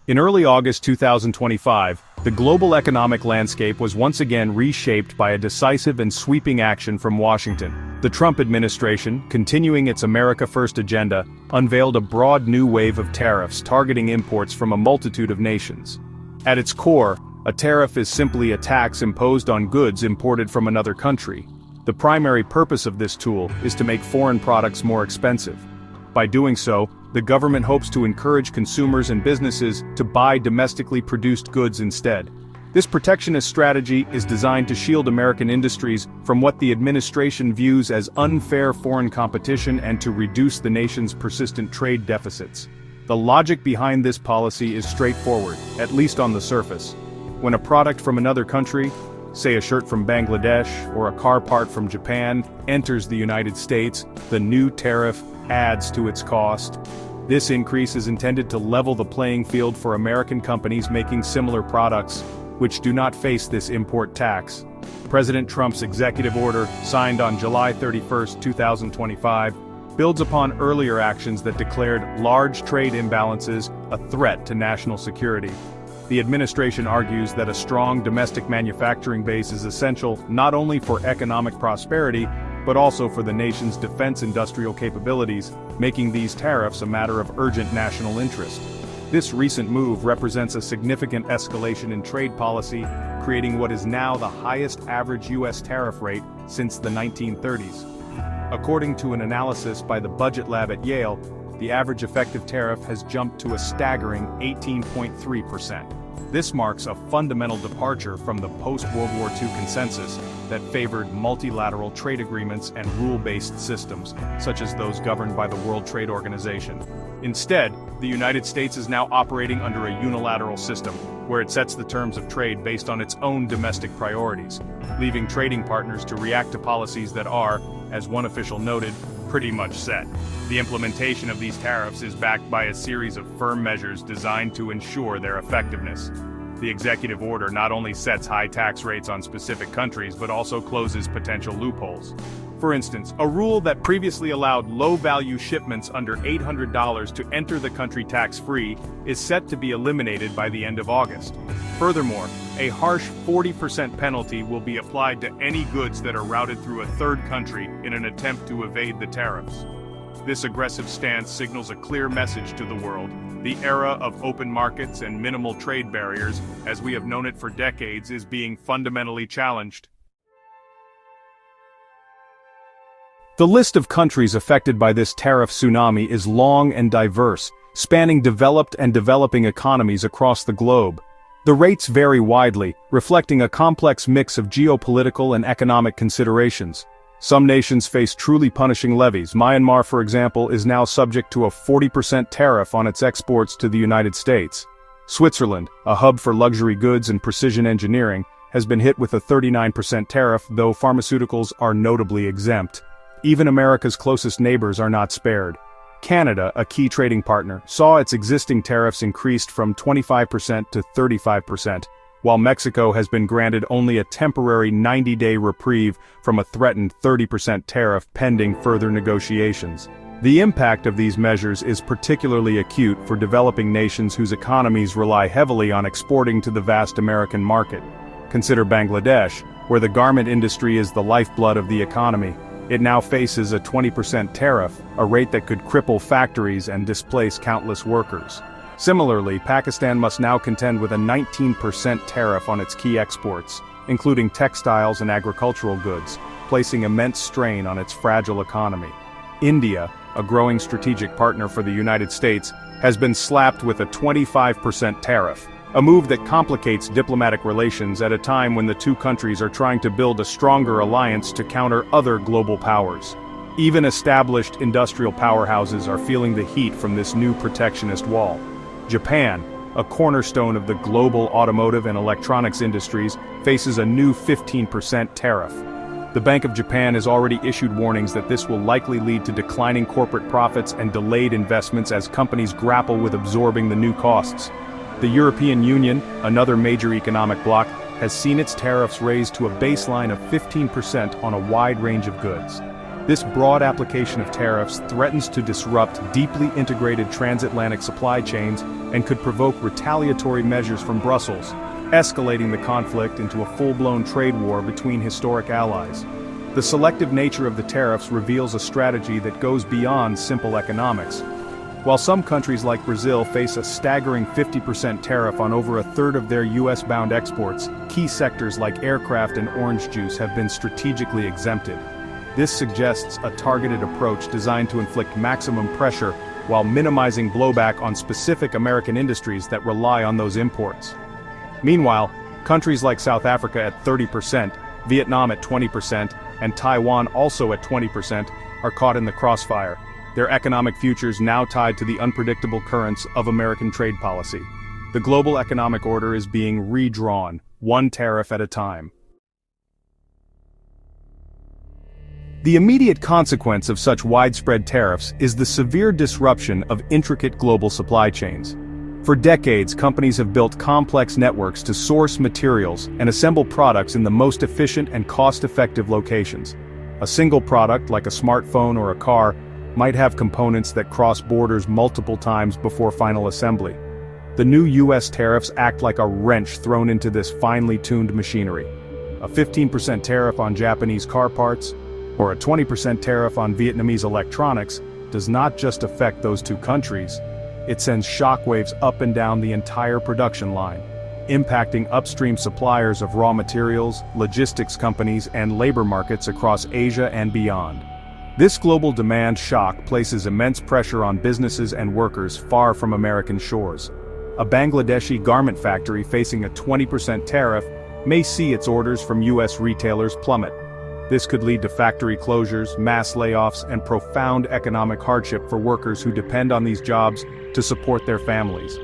In early August 2025, the global economic landscape was once again reshaped by a decisive and sweeping action from Washington. The Trump administration, continuing its America First agenda, unveiled a broad new wave of tariffs targeting imports from a multitude of nations. At its core, a tariff is simply a tax imposed on goods imported from another country. The primary purpose of this tool is to make foreign products more expensive. By doing so, the government hopes to encourage consumers and businesses to buy domestically produced goods instead. This protectionist strategy is designed to shield American industries from what the administration views as unfair foreign competition and to reduce the nation's persistent trade deficits. The logic behind this policy is straightforward, at least on the surface. When a product from another country, say a shirt from Bangladesh or a car part from Japan, enters the United States, the new tariff adds to its cost. This increase is intended to level the playing field for American companies making similar products, which do not face this import tax. President Trump's executive order, signed on July 31, 2025, builds upon earlier actions that declared large trade imbalances a threat to national security. The administration argues that a strong domestic manufacturing base is essential not only for economic prosperity, but also for the nation's defense industrial capabilities, making these tariffs a matter of urgent national interest. This recent move represents a significant escalation in trade policy, creating what is now the highest average U.S. tariff rate since the 1930s. According to an analysis by the Budget Lab at Yale, the average effective tariff has jumped to a staggering 18.3%. This marks a fundamental departure from the post-World War II consensus that favored multilateral trade agreements and rule-based systems, such as those governed by the World Trade Organization. Instead, the United States is now operating under a unilateral system, where it sets the terms of trade based on its own domestic priorities, leaving trading partners to react to policies that are, as one official noted, pretty much set. The implementation of these tariffs is backed by a series of firm measures designed to ensure their effectiveness. The executive order not only sets high tax rates on specific countries but also closes potential loopholes. For instance, a rule that previously allowed low-value shipments under $800 to enter the country tax-free is set to be eliminated by the end of August. Furthermore, a harsh 40% penalty will be applied to any goods that are routed through a third country in an attempt to evade the tariffs. This aggressive stance signals a clear message to the world. The era of open markets and minimal trade barriers, as we have known it for decades, is being fundamentally challenged. The list of countries affected by this tariff tsunami is long and diverse, spanning developed and developing economies across the globe. The rates vary widely, reflecting a complex mix of geopolitical and economic considerations. Some nations face truly punishing levies. Myanmar, for example, is now subject to a 40% tariff on its exports to the United States. Switzerland, a hub for luxury goods and precision engineering, has been hit with a 39% tariff, though pharmaceuticals are notably exempt. Even America's closest neighbors are not spared. Canada, a key trading partner, saw its existing tariffs increased from 25% to 35%, while Mexico has been granted only a temporary 90-day reprieve from a threatened 30% tariff pending further negotiations. The impact of these measures is particularly acute for developing nations whose economies rely heavily on exporting to the vast American market. Consider Bangladesh, where the garment industry is the lifeblood of the economy. It now faces a 20% tariff, a rate that could cripple factories and displace countless workers. Similarly, Pakistan must now contend with a 19% tariff on its key exports, including textiles and agricultural goods, placing immense strain on its fragile economy. India, a growing strategic partner for the United States, has been slapped with a 25% tariff, a move that complicates diplomatic relations at a time when the two countries are trying to build a stronger alliance to counter other global powers. Even established industrial powerhouses are feeling the heat from this new protectionist wall. Japan, a cornerstone of the global automotive and electronics industries, faces a new 15% tariff. The Bank of Japan has already issued warnings that this will likely lead to declining corporate profits and delayed investments as companies grapple with absorbing the new costs. The European Union, another major economic bloc, has seen its tariffs raised to a baseline of 15% on a wide range of goods. This broad application of tariffs threatens to disrupt deeply integrated transatlantic supply chains and could provoke retaliatory measures from Brussels, escalating the conflict into a full-blown trade war between historic allies. The selective nature of the tariffs reveals a strategy that goes beyond simple economics. While some countries like Brazil face a staggering 50% tariff on over a third of their US-bound exports, key sectors like aircraft and orange juice have been strategically exempted. This suggests a targeted approach designed to inflict maximum pressure while minimizing blowback on specific American industries that rely on those imports. Meanwhile, countries like South Africa at 30%, Vietnam at 20%, and Taiwan also at 20% are caught in the crossfire, their economic futures now tied to the unpredictable currents of American trade policy. The global economic order is being redrawn, one tariff at a time. The immediate consequence of such widespread tariffs is the severe disruption of intricate global supply chains. For decades, companies have built complex networks to source materials and assemble products in the most efficient and cost-effective locations. A single product, like a smartphone or a car, might have components that cross borders multiple times before final assembly. The new US tariffs act like a wrench thrown into this finely tuned machinery. A 15% tariff on Japanese car parts, or a 20% tariff on Vietnamese electronics, does not just affect those two countries, it sends shockwaves up and down the entire production line, impacting upstream suppliers of raw materials, logistics companies, and labor markets across Asia and beyond. This global demand shock places immense pressure on businesses and workers far from American shores. A Bangladeshi garment factory facing a 20% tariff may see its orders from US retailers plummet. This could lead to factory closures, mass layoffs, and profound economic hardship for workers who depend on these jobs to support their families.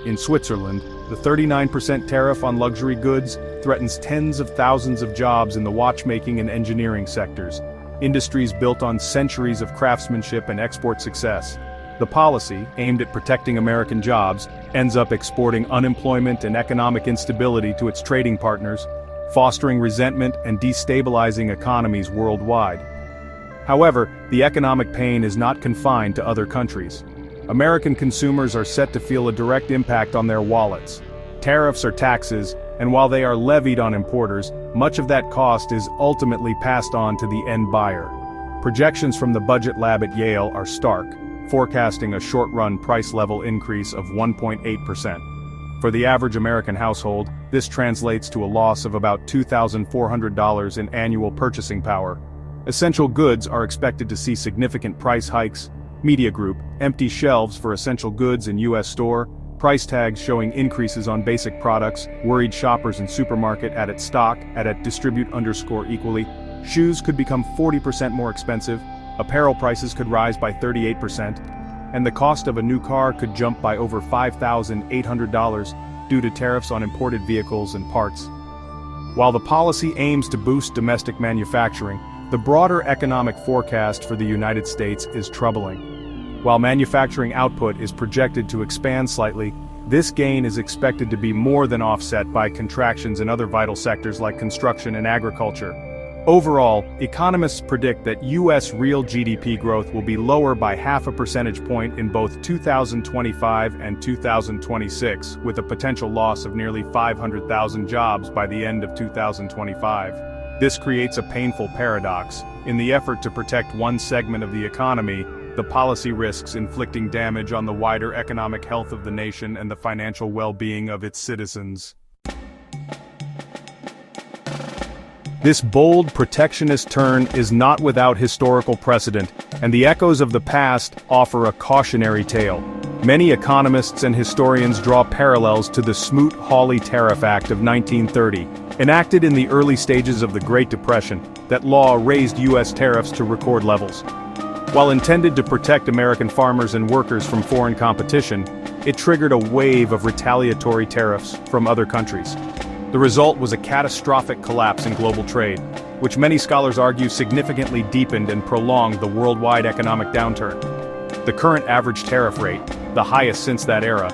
In Switzerland, the 39% tariff on luxury goods threatens tens of thousands of jobs in the watchmaking and engineering sectors, industries built on centuries of craftsmanship and export success. The policy, aimed at protecting American jobs, ends up exporting unemployment and economic instability to its trading partners, fostering resentment and destabilizing economies worldwide. However, the economic pain is not confined to other countries. American consumers are set to feel a direct impact on their wallets. Tariffs are taxes, and while they are levied on importers, much of that cost is ultimately passed on to the end buyer. Projections from the budget lab at Yale are stark, forecasting a short-run price level increase of 1.8%. For the average American household, this translates to a loss of about $2,400 in annual purchasing power. Essential goods are expected to see significant price hikes. Media Group, empty shelves for essential goods in U.S. store, price tags showing increases on basic products, worried shoppers in supermarket at stock, at distribute_equally. Shoes could become 40% more expensive, apparel prices could rise by 38%, and the cost of a new car could jump by over $5,800 due to tariffs on imported vehicles and parts. While the policy aims to boost domestic manufacturing, the broader economic forecast for the United States is troubling. While manufacturing output is projected to expand slightly, this gain is expected to be more than offset by contractions in other vital sectors like construction and agriculture. Overall, economists predict that U.S. real GDP growth will be lower by 0.5 percentage point in both 2025 and 2026, with a potential loss of nearly 500,000 jobs by the end of 2025. This creates a painful paradox. In the effort to protect one segment of the economy, the policy risks inflicting damage on the wider economic health of the nation and the financial well-being of its citizens. This bold protectionist turn is not without historical precedent, and the echoes of the past offer a cautionary tale. Many economists and historians draw parallels to the Smoot-Hawley Tariff Act of 1930, enacted in the early stages of the Great Depression. That law raised U.S. tariffs to record levels. While intended to protect American farmers and workers from foreign competition, it triggered a wave of retaliatory tariffs from other countries. The result was a catastrophic collapse in global trade, which many scholars argue significantly deepened and prolonged the worldwide economic downturn. The current average tariff rate, the highest since that era,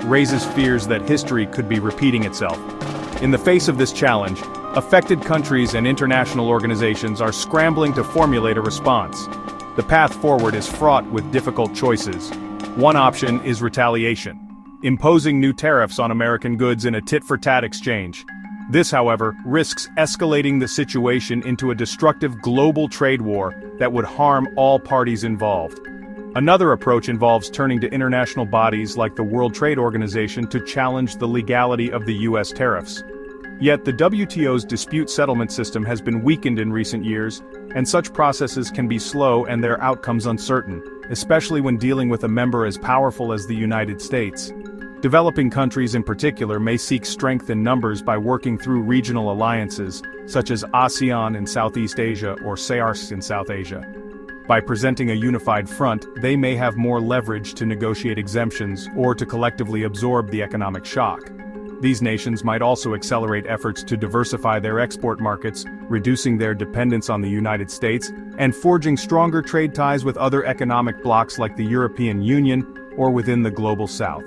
raises fears that history could be repeating itself. In the face of this challenge, Affected countries and international organizations are scrambling to formulate a response. The path forward is fraught with difficult choices. One option is retaliation, imposing new tariffs on American goods in a tit-for-tat exchange. This, however, risks escalating the situation into a destructive global trade war that would harm all parties involved. Another approach involves turning to international bodies like the World Trade Organization to challenge the legality of the U.S. tariffs. Yet the WTO's dispute settlement system has been weakened in recent years, and such processes can be slow and their outcomes uncertain, especially when dealing with a member as powerful as the United States. Developing countries in particular may seek strength in numbers by working through regional alliances, such as ASEAN in Southeast Asia or Tariffs in South Asia. By presenting a unified front, they may have more leverage to negotiate exemptions or to collectively absorb the economic shock. These nations might also accelerate efforts to diversify their export markets, reducing their dependence on the United States, and forging stronger trade ties with other economic blocs like the European Union or within the Global South.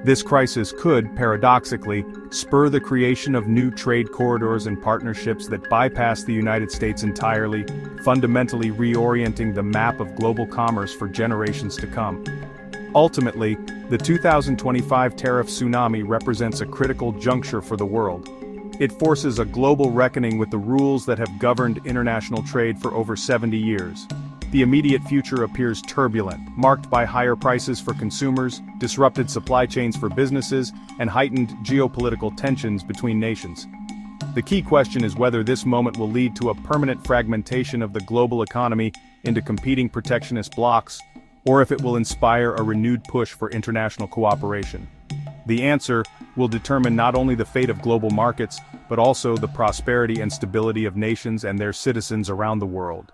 This crisis could, paradoxically, spur the creation of new trade corridors and partnerships that bypass the United States entirely, fundamentally reorienting the map of global commerce for generations to come. Ultimately, the 2025 tariff tsunami represents a critical juncture for the world. It forces a global reckoning with the rules that have governed international trade for over 70 years. The immediate future appears turbulent, marked by higher prices for consumers, disrupted supply chains for businesses, and heightened geopolitical tensions between nations. The key question is whether this moment will lead to a permanent fragmentation of the global economy into competing protectionist blocs, or if it will inspire a renewed push for international cooperation. The answer will determine not only the fate of global markets, but also the prosperity and stability of nations and their citizens around the world.